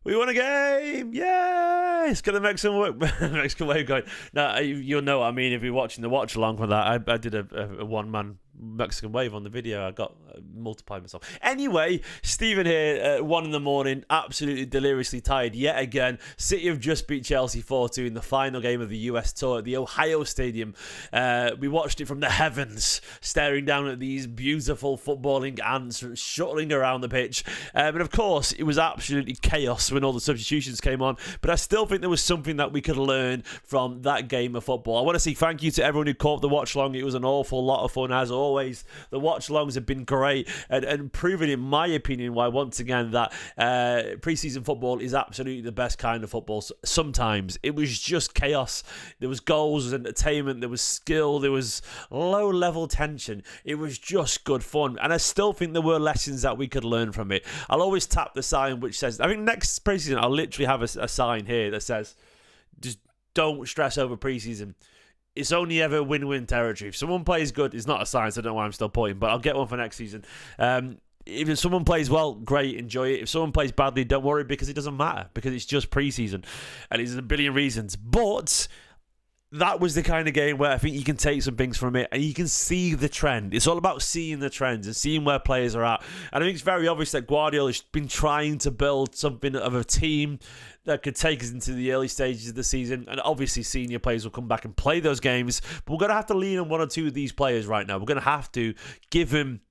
We won a game! Yay! It's got the Mexican wave going. Now, you'll know what I mean if you're watching the watch along with that. I did a one-man Mexican wave on the video. I got multiplied myself. Anyway, Stephen here at 1 a.m, absolutely deliriously tired yet again. City have just beat Chelsea 4-2 in the final game of the US tour at the Ohio Stadium. We watched it from the heavens, staring down at these beautiful footballing ants shuttling around the pitch. But of course, it was absolutely chaos when all the substitutions came on. But I still think there was something that we could learn from that game of football. I want to say thank you to everyone who caught the watch along. It was an awful lot of fun as always. The watch alongs have been great and proven, in my opinion, why once again that preseason football is absolutely the best kind of football. Sometimes it was just chaos. There was goals, there was entertainment, there was skill, there was low level tension. It was just good fun, and I still think there were lessons that we could learn from it. I'll always tap the sign which says, I think next preseason I'll literally have a sign here that says, just don't stress over preseason. It's only ever win-win territory. If someone plays good, it's not a sign, so I don't know why I'm still pointing, but I'll get one for next season. If someone plays well, great, enjoy it. If someone plays badly, don't worry, because it doesn't matter, because it's just preseason, and there's a billion reasons. But that was the kind of game where I think you can take some things from it and you can see the trend. It's all about seeing the trends and seeing where players are at. And I think it's very obvious that Guardiola has been trying to build something of a team that could take us into the early stages of the season. And obviously senior players will come back and play those games. But we're going to have to lean on one or two of these players right now. We're going to have to give him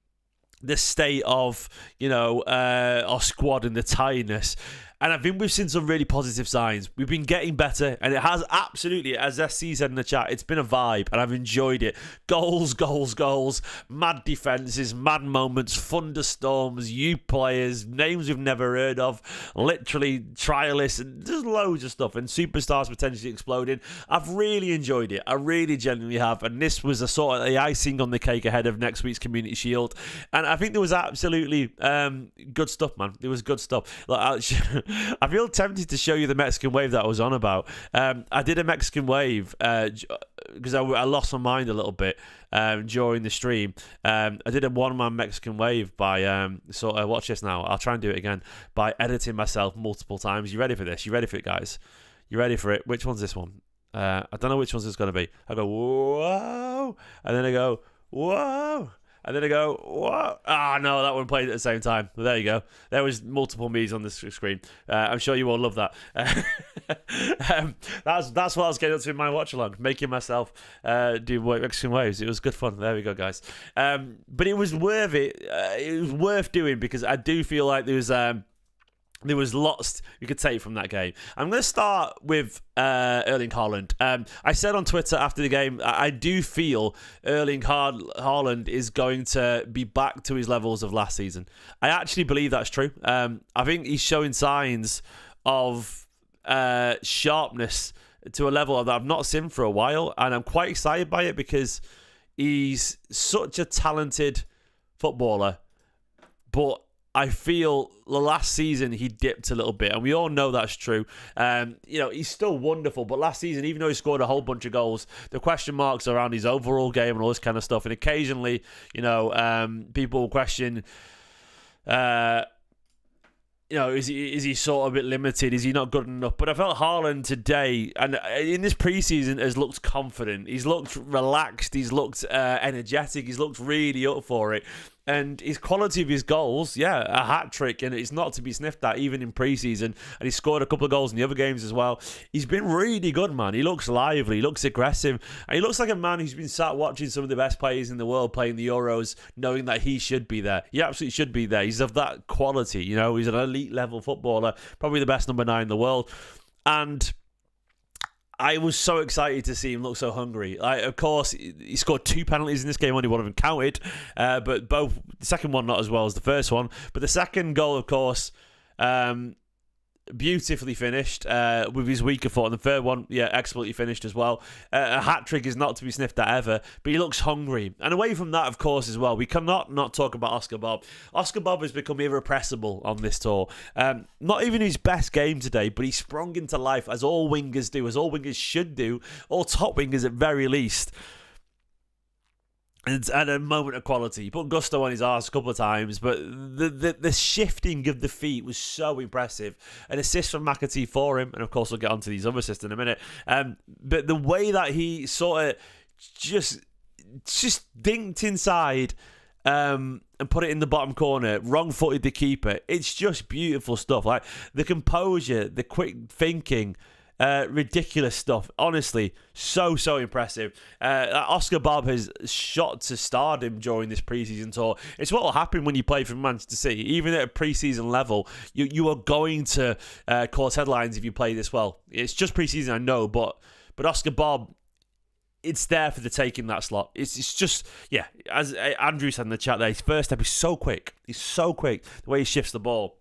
the state of, our squad and the tiredness. And I think we've seen some really positive signs. We've been getting better, and it has absolutely, as SC said in the chat, it's been a vibe, and I've enjoyed it. Goals, goals, goals, mad defences, mad moments, thunderstorms, youth players, names we've never heard of, literally trialists, and just loads of stuff, and superstars potentially exploding. I've really enjoyed it. I really genuinely have, and this was a sort of the icing on the cake ahead of next week's Community Shield, and I think there was absolutely good stuff, man. There was good stuff. Like, I feel tempted to show you the Mexican wave that I was on about. I did a Mexican wave because I lost my mind a little bit during the stream. I did a one-man Mexican wave by, watch this now. I'll try and do it again by editing myself multiple times. You ready for this? You ready for it, guys? You ready for it? Which one's this one? I don't know which one's it's going to be. I go, whoa, and then I go, whoa. And then I go, what? Ah, no, that one played at the same time. Well, there you go. There was multiple me's on the screen. I'm sure you all love that. That's what I was getting up to in my watch-along, making myself do Mexican waves. It was good fun. There we go, guys. But it was worth it. It was worth doing because I do feel like there was lots you could take from that game. I'm going to start with Erling Haaland. I said on Twitter after the game, I do feel Erling Haaland is going to be back to his levels of last season. I actually believe that's true. I think he's showing signs of sharpness to a level that I've not seen for a while, and I'm quite excited by it because he's such a talented footballer, but I feel the last season he dipped a little bit, and we all know that's true. He's still wonderful, but last season, even though he scored a whole bunch of goals, the question marks around his overall game and all this kind of stuff. And occasionally, people will question, is he sort of a bit limited? Is he not good enough? But I felt Haaland today, and in this preseason, has looked confident. He's looked relaxed. He's looked energetic. He's looked really up for it. And his quality of his goals, a hat-trick, and it's not to be sniffed at, even in pre-season. And he scored a couple of goals in the other games as well. He's been really good, man. He looks lively, he looks aggressive, and he looks like a man who's been sat watching some of the best players in the world playing the Euros, knowing that he should be there. He absolutely should be there. He's of that quality, He's an elite-level footballer, probably the best number 9 in the world. And I was so excited to see him look so hungry. Of course, he scored 2 penalties in this game, only one of them counted. But the second one not as well as the first one. But the second goal, of course, beautifully finished with his weaker foot. And the third one, expertly finished as well. A hat-trick is not to be sniffed at ever, but he looks hungry. And away from that, of course, as well, we cannot not talk about Oscar Bobb. Oscar Bobb has become irrepressible on this tour. Not even his best game today, but he sprung into life, as all wingers do, as all wingers should do, all top wingers at very least. and at a moment of quality. He put gusto on his arse a couple of times, but the shifting of the feet was so impressive. An assist from McAtee for him, and of course we'll get onto these other assists in a minute. But the way that he sort of just dinked inside and put it in the bottom corner, wrong-footed the keeper. It's just beautiful stuff. Like the composure, the quick thinking. Ridiculous stuff. Honestly, so impressive. Oscar Bobb has shot to stardom during this preseason tour. It's what will happen when you play for Manchester City. Even at a preseason level, you are going to cause headlines if you play this well. It's just preseason, I know, but Oscar Bobb, it's there for the taking, that slot. It's just, yeah, as Andrew said in the chat there, his first step is so quick. He's so quick, the way he shifts the ball.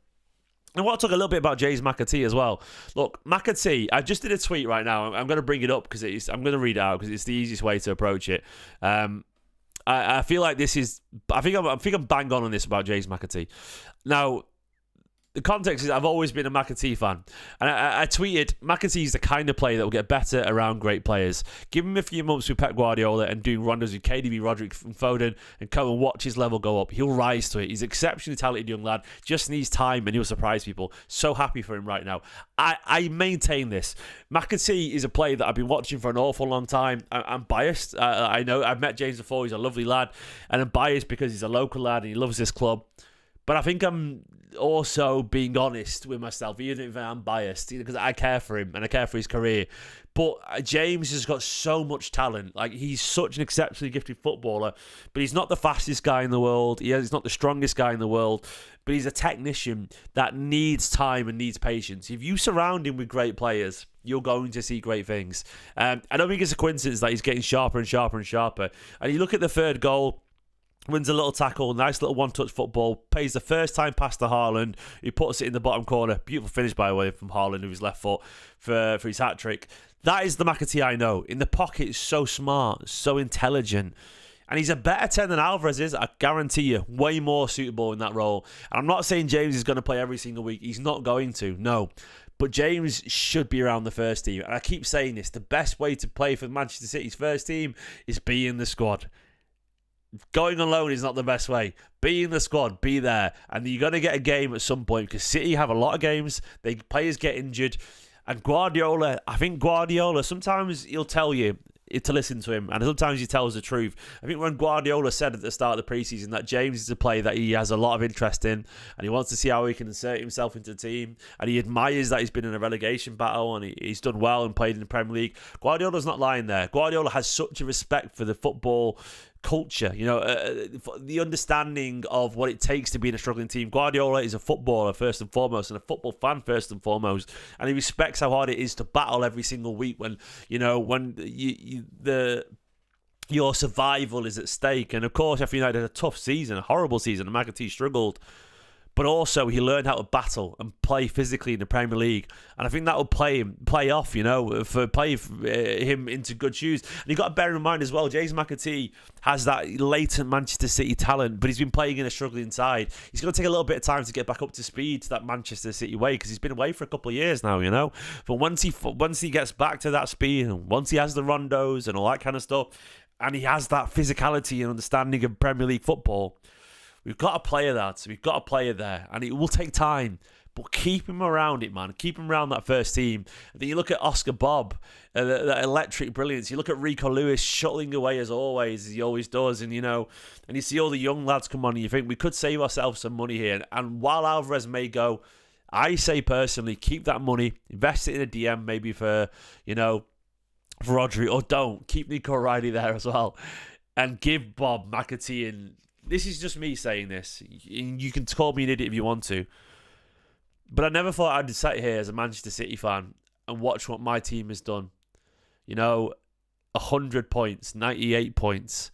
I want to talk a little bit about James McAtee as well. Look, McAtee, I just did a tweet right now. I'm going to bring it up because I'm going to read it out because it's the easiest way to approach it. I feel like this is. I think I'm bang on this about James McAtee. Now, the context is I've always been a McAtee fan. And I tweeted, McAtee's the kind of player that will get better around great players. Give him a few months with Pep Guardiola and doing rondos with KDB, Roderick and Foden and come and watch his level go up. He'll rise to it. He's an exceptionally talented young lad. Just needs time and he'll surprise people. So happy for him right now. I maintain this. McAtee is a player that I've been watching for an awful long time. I'm biased. I know I've met James before. He's a lovely lad. And I'm biased because he's a local lad and he loves this club. But I think I'm also being honest with myself, even if I'm biased, because I care for him and I care for his career. But James has got so much talent. Like, he's such an exceptionally gifted footballer, but he's not the fastest guy in the world. He's not the strongest guy in the world, but he's a technician that needs time and needs patience. If you surround him with great players, you're going to see great things. I don't think it's a coincidence that he's getting sharper and sharper and sharper. And you look at the third goal, wins a little tackle, nice little one-touch football, pays the first time pass to Haaland, who puts it in the bottom corner. Beautiful finish, by the way, from Haaland with his left foot for his hat-trick. That is the McAtee I know. In the pocket, so smart, so intelligent. And he's a better 10 than Alvarez is, I guarantee you. Way more suitable in that role. And I'm not saying James is going to play every single week. He's not going to, no. But James should be around the first team. And I keep saying this, the best way to play for Manchester City's first team is be in the squad. Going on loan is not the best way. Be in the squad, be there. And you're going to get a game at some point because City have a lot of games. Players get injured. And Guardiola, I think Guardiola, sometimes he'll tell you to listen to him, and sometimes he tells the truth. I think when Guardiola said at the start of the preseason that James is a player that he has a lot of interest in, and he wants to see how he can insert himself into the team, and he admires that he's been in a relegation battle, and he's done well and played in the Premier League. Guardiola's not lying there. Guardiola has such a respect for the football culture, the understanding of what it takes to be in a struggling team. Guardiola is a footballer first and foremost, and a football fan first and foremost, and he respects how hard it is to battle every single week when your survival is at stake. And of course, Sheffield United had a tough season, a horrible season, and McAtee struggled. But also, he learned how to battle and play physically in the Premier League. And I think that will play off, play him into good shoes. And you've got to bear in mind as well, James McAtee has that latent Manchester City talent, but he's been playing in a struggling side. He's going to take a little bit of time to get back up to speed to that Manchester City way, because he's been away for a couple of years now, But once he gets back to that speed, and once he has the rondos and all that kind of stuff, and he has that physicality and understanding of Premier League football, we've got a player we've got a player there, and it will take time, but keep him around it, man. Keep him around that first team. And then you look at Oscar Bobb, that electric brilliance. You look at Rico Lewis shuttling away as always, as he always does, and you see all the young lads come on, and you think we could save ourselves some money here. And while Alvarez may go, I say personally, keep that money, invest it in a DM maybe for Rodri, or don't. Keep Nico O'Reilly there as well, and give Bob McAtee and. This is just me saying this. You can call me an idiot if you want to. But I never thought I'd sit here as a Manchester City fan and watch what my team has done. 100 points, 98 points.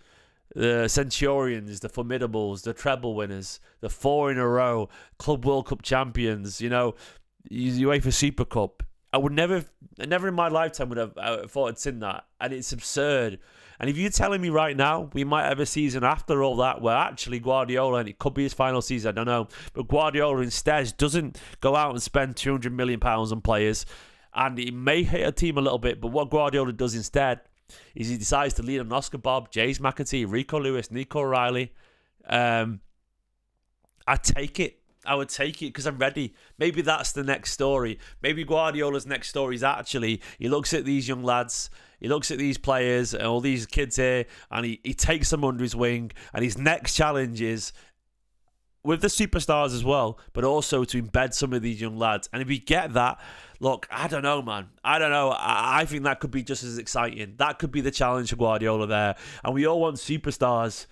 The Centurions, the Formidables, the treble winners, the 4 in a row, Club World Cup champions, UEFA Super Cup. I would never in my lifetime would have thought I'd seen that. And it's absurd. And if you're telling me right now we might have a season after all that where actually Guardiola, and it could be his final season, I don't know, but Guardiola instead doesn't go out and spend £200 million on players, and he may hit a team a little bit, but what Guardiola does instead is he decides to lean on Oscar Bobb, James McAtee, Rico Lewis, Nico O'Reilly. I'd take it. I would take it because I'm ready. Maybe that's the next story. Maybe Guardiola's next story is actually he looks at these young lads, he looks at these players and all these kids here, and he takes them under his wing, and his next challenge is with the superstars as well, but also to embed some of these young lads. And if we get that, look, I don't know, man. I don't know. I think that could be just as exciting. That could be the challenge for Guardiola there. And we all want superstars,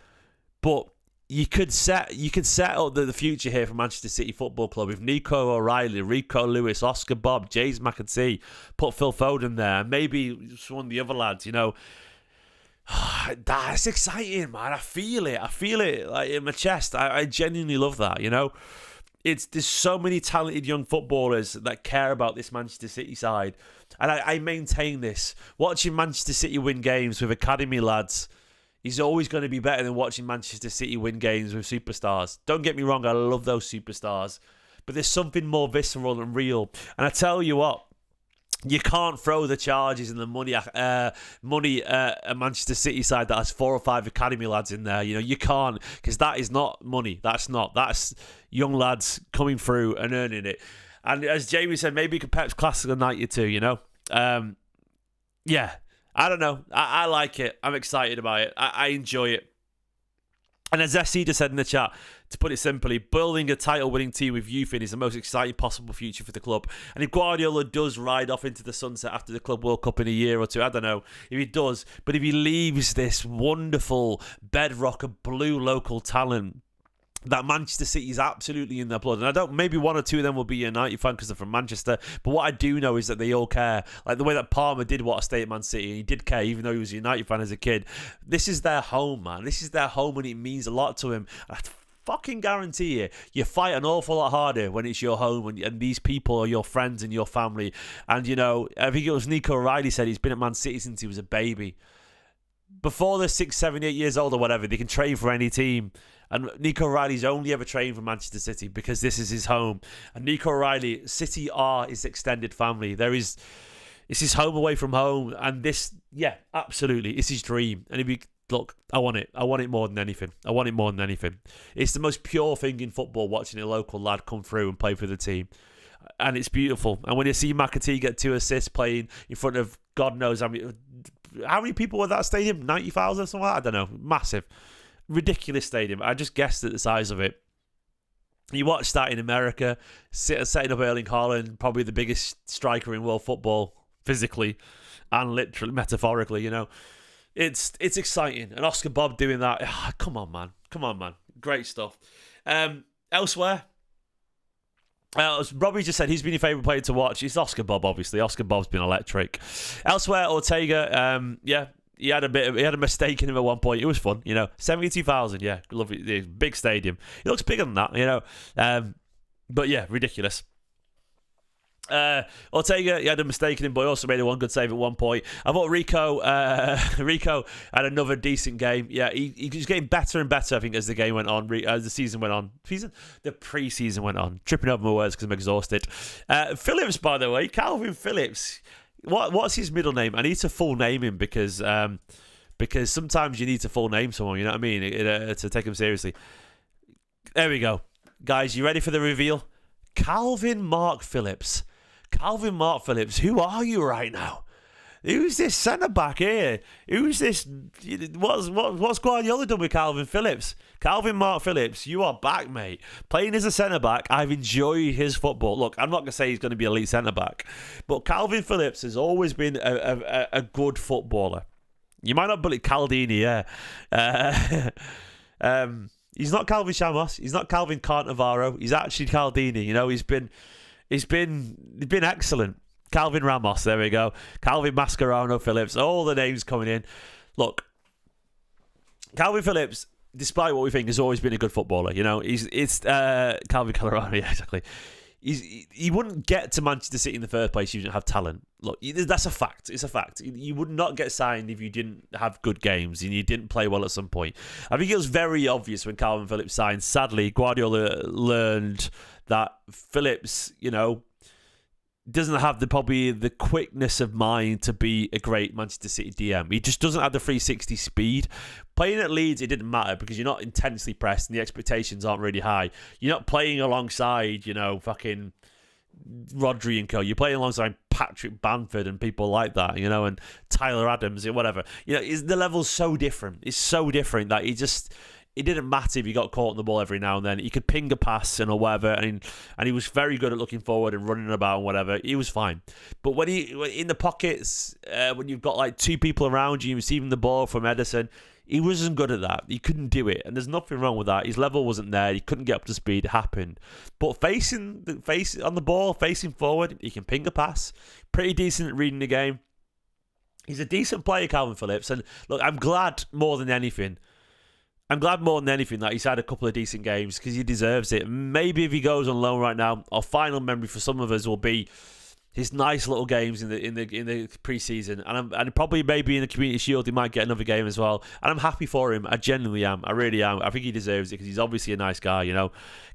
but you could set up the future here for Manchester City Football Club with Nico O'Reilly, Rico Lewis, Oscar Bobb, James McAtee, put Phil Foden there, maybe one of the other lads, you know. That's exciting, man. I feel it like in my chest. I genuinely love that, you know. There's so many talented young footballers that care about this Manchester City side, and I maintain this. Watching Manchester City win games with academy lads is always going to be better than watching Manchester City win games with superstars. Don't get me wrong, I love those superstars, but there's something more visceral and real. And I tell you what, you can't throw the charges and the money at a Manchester City side that has 4 or 5 academy lads in there. You know, you can't, because that is not money. That's young lads coming through and earning it. And as Jamie said, maybe you could perhaps classical night you too, you know? Yeah, I don't know. I like it. I'm excited about it. I enjoy it. And as SC just said in the chat, to put it simply, building a title-winning team with youth in is the most exciting possible future for the club. And if Guardiola does ride off into the sunset after the Club World Cup in a year or two, I don't know if he does, but if he leaves this wonderful bedrock of blue local talent that Manchester City is absolutely in their blood. And maybe 1 or 2 of them will be United fan because they're from Manchester, but what I do know is that they all care. Like the way that Palmer did what a state of Man City, and he did care even though he was a United fan as a kid. This is their home, man. This is their home, and it means a lot to him. I fucking guarantee you fight an awful lot harder when it's your home and these people are your friends and your family. And, you know, I think it was Nico O'Reilly said he's been at Man City since he was a baby. Before they're 6, 7, 8 years old or whatever, they can train for any team. And Nico O'Reilly's only ever trained for Manchester City because this is his home. And Nico O'Reilly, City are his extended family. It's his home away from home. And this, yeah, absolutely, it's his dream. And look, I want it. I want it more than anything. It's the most pure thing in football, watching a local lad come through and play for the team. And it's beautiful. And when you see McAtee get 2 assists playing in front of God knows how many people were at that stadium? 90,000 or something like that? I don't know. Massive. Ridiculous stadium. I just guessed at the size of it. You watch that in America, setting up Erling Haaland, probably the biggest striker in world football, physically and literally, metaphorically, you know. It's exciting. And Oscar Bobb doing that, come on, man. Great stuff. Elsewhere, as Robbie just said, he's been your favourite player to watch. It's Oscar Bobb, obviously. Oscar Bobb's been electric. Elsewhere, Ortega, he had a mistake in him at one point. It was fun, you know. 72,000, yeah, lovely, big stadium. He looks bigger than that, you know. But yeah, ridiculous. Ortega, he had a mistake in him, but he also made a one good save at one point. I thought Rico had another decent game. Yeah, he was getting better and better, I think, as the game went on, as the season went on. The preseason went on. Tripping over my words because I'm exhausted. Phillips, by the way, Calvin Phillips. What's his middle name? I need to full name him because sometimes you need to full name someone, you know what I mean, to take him seriously. There we go. Guys, you ready for the reveal? Calvin Mark Phillips. Who are you right now? Who's this centre-back here? Who's this? What's Guardiola done with Calvin Phillips? Calvin Mark Phillips, you are back, mate. Playing as a centre-back, I've enjoyed his football. Look, I'm not going to say he's going to be elite centre-back, but Calvin Phillips has always been a good footballer. You might not believe Caldini, yeah. He's not Calvin Shamos. He's not Calvin Cannavaro. He's actually Caldini. You know, he's been excellent. Calvin Ramos, there we go. Calvin Mascherano Phillips, all the names coming in. Look, Calvin Phillips, despite what we think, has always been a good footballer. You know, it's Calvin Colorado, yeah, exactly. He wouldn't get to Manchester City in the first place if you didn't have talent. Look, that's a fact. It's a fact. You would not get signed if you didn't have good games and you didn't play well at some point. I think it was very obvious when Calvin Phillips signed. Sadly, Guardiola learned that Phillips, you know, doesn't have probably the quickness of mind to be a great Manchester City DM. He just doesn't have the 360 speed. Playing at Leeds, it didn't matter because you're not intensely pressed and the expectations aren't really high. You're not playing alongside, fucking Rodri and co. You're playing alongside Patrick Bamford and people like that, and Tyler Adams and whatever. The level's so different. It's so different that it didn't matter if he got caught on the ball every now and then. He could ping a pass or whatever, and he was very good at looking forward and running about and whatever. He was fine. But when in the pockets, when you've got like two people around you receiving the ball from Ederson, he wasn't good at that. He couldn't do it, and there's nothing wrong with that. His level wasn't there. He couldn't get up to speed. It happened. But facing on the ball, facing forward, he can ping a pass. Pretty decent at reading the game. He's a decent player, Calvin Phillips. And look, I'm glad more than anything that he's had a couple of decent games because he deserves it. Maybe if he goes on loan right now, our final memory for some of us will be his nice little games in the preseason, and probably maybe in the Community Shield he might get another game as well. And I'm happy for him. I genuinely am. I really am. I think he deserves it because he's obviously a nice guy.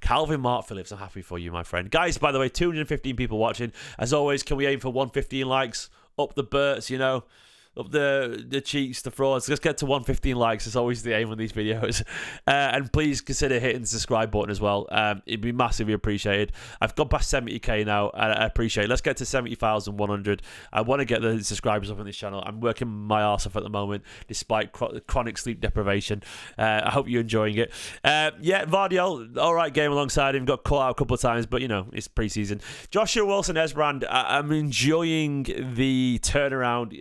Calvin Mark Phillips, I'm happy for you, my friend. Guys, by the way, 215 people watching. As always, can we aim for 115 likes? Up the Berts, up the cheeks, the frauds. Let's get to 115 likes. It's always the aim on these videos. And please consider hitting the subscribe button as well. It'd be massively appreciated. I've gone past 70k now. I appreciate it. Let's get to 70,100. I want to get the subscribers up on this channel. I'm working my arse off at the moment, despite chronic sleep deprivation. I hope you're enjoying it. Vardiel, all right game alongside him. Got caught out a couple of times, but, it's preseason. Joshua Wilson-Esbrand, I'm enjoying the turnaround.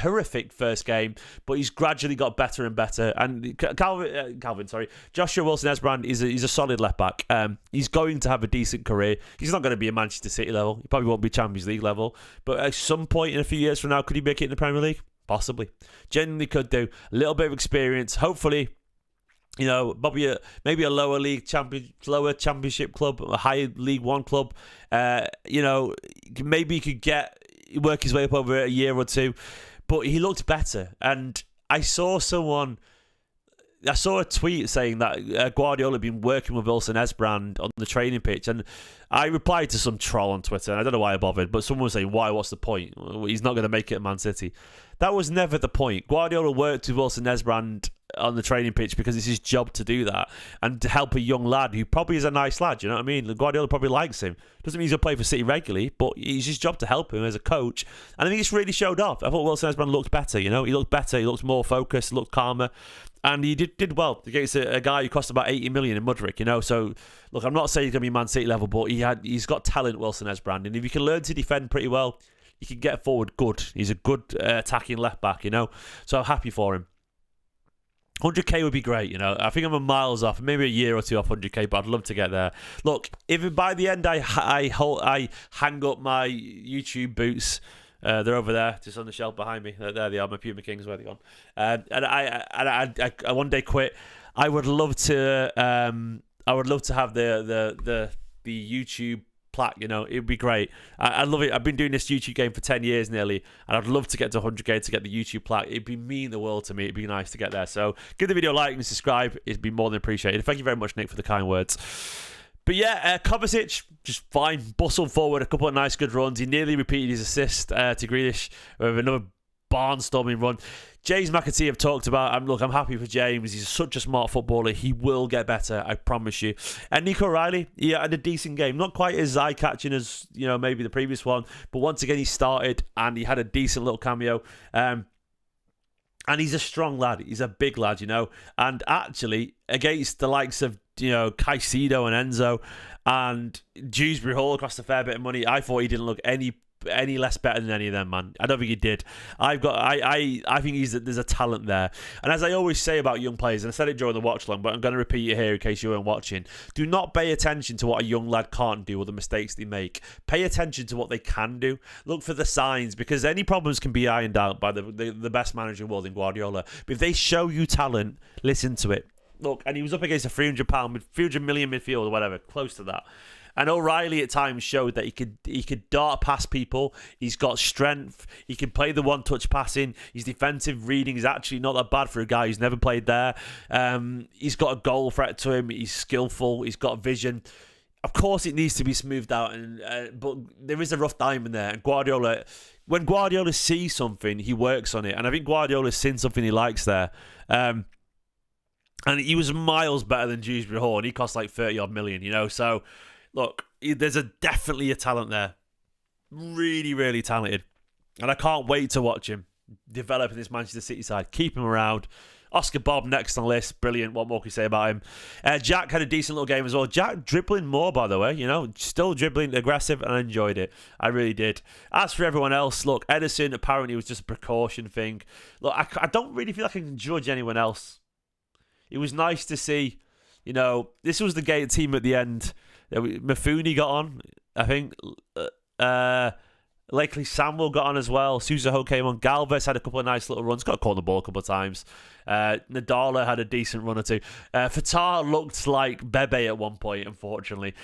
Horrific first game, but he's gradually got better and better. And Joshua Wilson-Esbrand he's a solid left back. He's going to have a decent career. He's not going to be a Manchester City level. He probably won't be Champions League level. But at some point in a few years from now, could he make it in the Premier League? Possibly. Genuinely could do. A little bit of experience. Hopefully, maybe a lower championship club, a higher League One club. Maybe he could work his way up over a year or two. But he looked better, and I saw a tweet saying that Guardiola had been working with Wilson-Esbrand on the training pitch, and I replied to some troll on Twitter, and I don't know why I bothered, but someone was saying, why, what's the point? He's not going to make it at Man City. That was never the point. Guardiola worked with Wilson-Esbrand on the training pitch because it's his job to do that and to help a young lad who probably is a nice lad, you know what I mean? Guardiola probably likes him. Doesn't mean he's going to play for City regularly, but it's his job to help him as a coach. And I think it's really showed off. I thought Wilson-Esbrand looked better, He looked better, he looked more focused, looked calmer. And he did well against a guy who cost about 80 million in Mudryk, So, look, I'm not saying he's going to be Man City level, but he's got talent, Wilson-Esbrand. And if he can learn to defend pretty well, he can get forward good. He's a good attacking left back, So I'm happy for him. 100k would be great, I think I'm a miles off, maybe a year or two off 100k, but I'd love to get there. Look, if by the end I hang up my YouTube boots, they're over there, just on the shelf behind me. There they are, my Puma Kings, where they gone? And I one day quit. I would love to have the YouTube plaque, it'd be great. I love it. I've been doing this YouTube game for 10 years nearly, and I'd love to get to 100k to get the YouTube plaque. It'd mean the world to me. It'd be nice to get there. So give the video a like and subscribe. It'd be more than appreciated. Thank you very much, Nick, for the kind words. But yeah, Kovacic, just fine. Bustled forward, a couple of nice good runs. He nearly repeated his assist to Grealish with another barnstorming run. James McAtee I've talked about. I'm happy for James. He's such a smart footballer. He will get better, I promise you. And Nico Riley, he had a decent game. Not quite as eye-catching as, maybe the previous one. But once again, he started and he had a decent little cameo. And he's a strong lad. He's a big lad, And actually, against the likes of, Caicedo and Enzo and Dewsbury Hall cost a fair bit of money, I thought he didn't look any less better than any of them, man. I don't think he did. I think there's a talent there. And as I always say about young players, and I said it during the watch long, but I'm going to repeat it here in case you weren't watching. Do not pay attention to what a young lad can't do or the mistakes they make. Pay attention to what they can do. Look for the signs, because any problems can be ironed out by the best manager in the world in Guardiola. But if they show you talent, listen to it. Look, and he was up against a 300 million midfield or whatever, close to that. And O'Reilly at times showed that he could dart past people. He's got strength. He can play the one-touch passing. His defensive reading is actually not that bad for a guy who's never played there. He's got a goal threat to him. He's skillful. He's got vision. of course, it needs to be smoothed out, but there is a rough diamond there. And Guardiola, when Guardiola sees something, he works on it. And I think Guardiola's seen something he likes there. And he was miles better than Dewsbury Hall, and he cost like 30-odd million, you know. So, look, there's definitely a talent there. Really, really talented. And I can't wait to watch him develop in this Manchester City side. Keep him around. Oscar Bobb next on the list. Brilliant. What more can you say about him? Jack had a decent little game as well. Jack dribbling more, by the way. You know, still dribbling, aggressive, and I enjoyed it. I really did. As for everyone else, look, Edison apparently was just a precaution thing. Look, I don't really feel like I can judge anyone else. It was nice to see, you know, this was the gate team at the end. Mifune got on, I think. Lakely Samuel got on as well. Suzaho came on. Galvez had a couple of nice little runs. Got caught on the ball a couple of times. Nadala had a decent run or two. Fatah looked like Bebe at one point, unfortunately.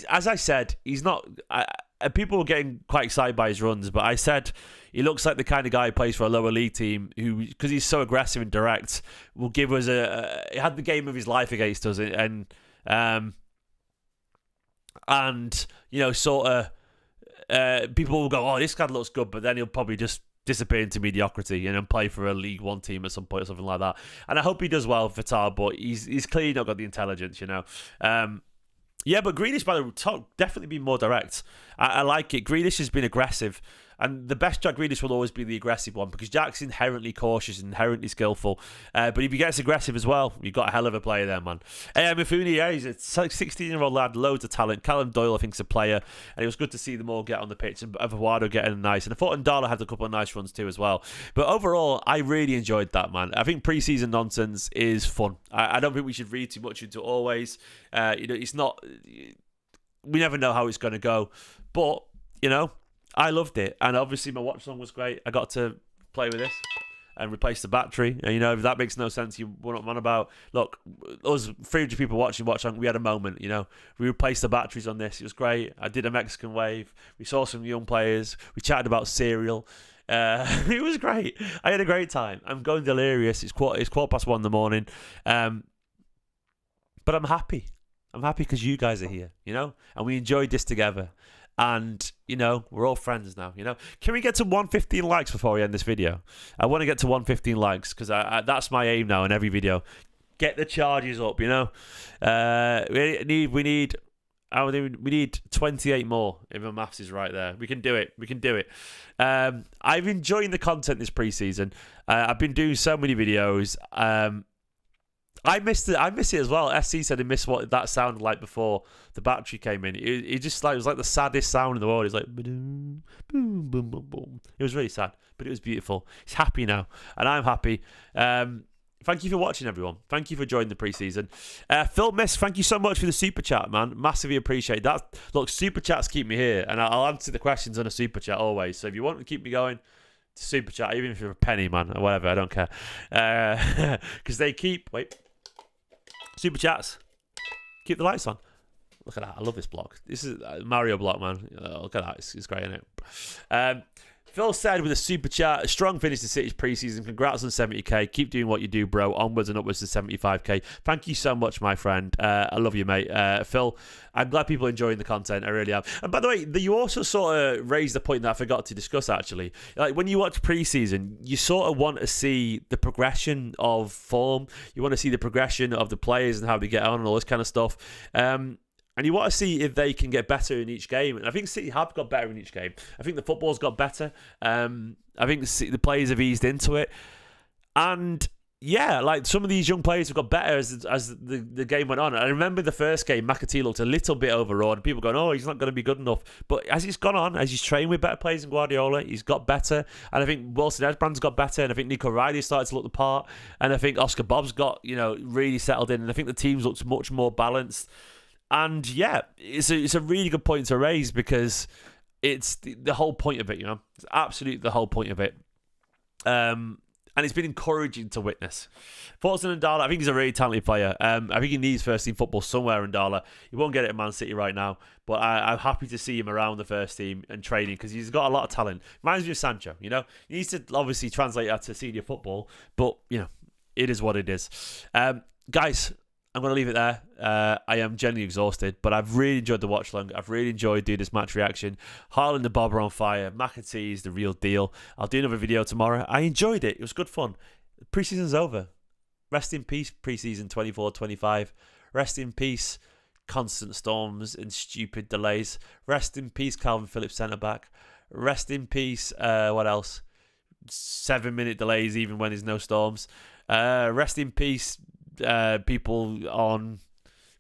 As I said, he's not... people were getting quite excited by his runs, but I said he looks like the kind of guy who plays for a lower league team who, because he's so aggressive and direct, will give us he had the game of his life against us, and you know, sort of... people will go, oh, this guy looks good, but then he'll probably just disappear into mediocrity and then play for a League One team at some point or something like that. And I hope he does well for Tar, but he's clearly not got the intelligence, you know. Yeah, but Grealish, by the top, definitely be more direct. I like it. Grealish has been aggressive. And the best Jack Grealish will always be the aggressive one because Jack's inherently cautious, inherently skillful. But if he gets aggressive as well, you've got a hell of a player there, man. Mifune, yeah, he's a 16-year-old lad, loads of talent. Callum Doyle, I think, is a player. And it was good to see them all get on the pitch. And Avawado getting nice. And I thought Ndala had a couple of nice runs too as well. But overall, I really enjoyed that, man. I think preseason nonsense is fun. I don't think we should read too much into it always. You know, it's not... We never know how it's going to go. But, you know... I loved it, and obviously my watch along was great. I got to play with this and replace the battery. And you know, if that makes no sense, you want on about. Look, us 300 people watching watch along. We had a moment. You know, we replaced the batteries on this. It was great. I did a Mexican wave. We saw some young players. We chatted about cereal. It was great. I had a great time. I'm going delirious. It's 1:15 in the morning. But I'm happy. I'm happy because you guys are here. You know, and we enjoyed this together. And, you know, we're all friends now, you know. Can we get to 115 likes before we end this video? I want to get to 115 likes because that's my aim now in every video. Get the charges up, you know. We need 28 more, if my maths is right there. We can do it. We can do it. I've enjoyed the content this preseason. I've been doing so many videos. I missed it. I miss it as well. SC said he missed what that sounded like before the battery came in. It just like it was like the saddest sound in the world. It's like boom, boom, boom, boom, boom. It was really sad, but it was beautiful. He's happy now, and I'm happy. Thank you for watching, everyone. Thank you for joining the preseason. Phil Miss, thank you so much for the super chat, man. Massively appreciate that. Look, super chats keep me here, and I'll answer the questions on a super chat always. So if you want to keep me going, super chat, even if you're a penny, man, or whatever, I don't care. Because they keep super chats. Keep the lights on. Look at that. I love this block. This is Mario block, man. Look at that. It's great, isn't it? Phil said with a super chat, a strong finish to City's preseason. Congrats on 70k. Keep doing what you do, bro. Onwards and upwards to 75k. Thank you so much, my friend. I love you, mate. Phil, I'm glad people are enjoying the content. I really am. And by the way, you also sort of raised the point that I forgot to discuss, actually. Like, when you watch preseason, you sort of want to see the progression of form. You want to see the progression of the players and how they get on and all this kind of stuff. And you want to see if they can get better in each game. And I think City have got better in each game. I think the football's got better. I think the players have eased into it. And yeah, like some of these young players have got better as the game went on. I remember the first game, McAtee looked a little bit overawed. People going, oh, he's not going to be good enough. But as it's gone on, as he's trained with better players than Guardiola, he's got better. And I think Wilson Edbrand's got better. And I think Nico Riley started to look the part. And I think Oscar Bobb's got, really settled in. And I think the team's looks much more balanced. And yeah, it's a really good point to raise because it's the whole point of it, It's absolutely the whole point of it. And it's been encouraging to witness. Thoughts on Ndala? I think he's a really talented player. I think he needs first team football somewhere, Ndala. He won't get it at Man City right now, but I'm happy to see him around the first team and training because he's got a lot of talent. Reminds me of Sancho, He needs to obviously translate that to senior football, but, it is what it is. Guys, I'm going to leave it there. I am genuinely exhausted, but I've really enjoyed the watch along. I've really enjoyed doing this match reaction. Haaland and Bobb are on fire. McAtee is the real deal. I'll do another video tomorrow. I enjoyed it. It was good fun. Preseason's over. Rest in peace, preseason 24-25. Rest in peace, constant storms and stupid delays. Rest in peace, Calvin Phillips centre-back. Rest in peace, what else? 7-minute delays even when there's no storms. Rest in peace, people on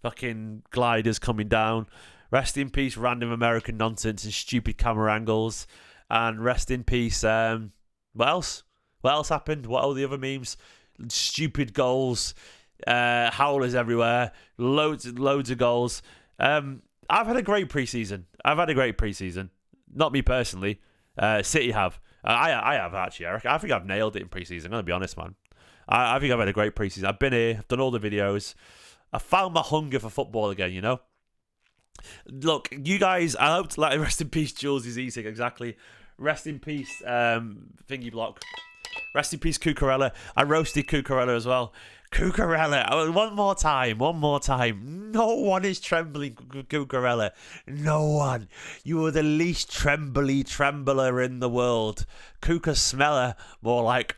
fucking gliders coming down. Rest in peace, random American nonsense and stupid camera angles. And rest in peace, what else? What else happened? What are the other memes? Stupid goals. Howlers everywhere. Loads of goals. I've had a great preseason. Not me personally. City have. I have actually, Eric. I think I've nailed it in preseason. I'm going to be honest, man. I think I've had a great preseason. I've been here. I've done all the videos. I found my hunger for football again, you know? Look, you guys, I hope to, like, rest in peace, Jules is eating, exactly. Rest in peace, Thingy Block. Rest in peace, Cucurella. I roasted Cucurella as well. Cucurella, one more time. No one is trembling, Cucurella. No one. You are the least trembler in the world. Cuca Smeller, more like...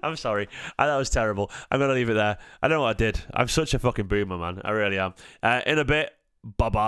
I'm sorry. That was terrible. I'm going to leave it there. I don't know what I did. I'm such a fucking boomer, man. I really am. In a bit, bye-bye.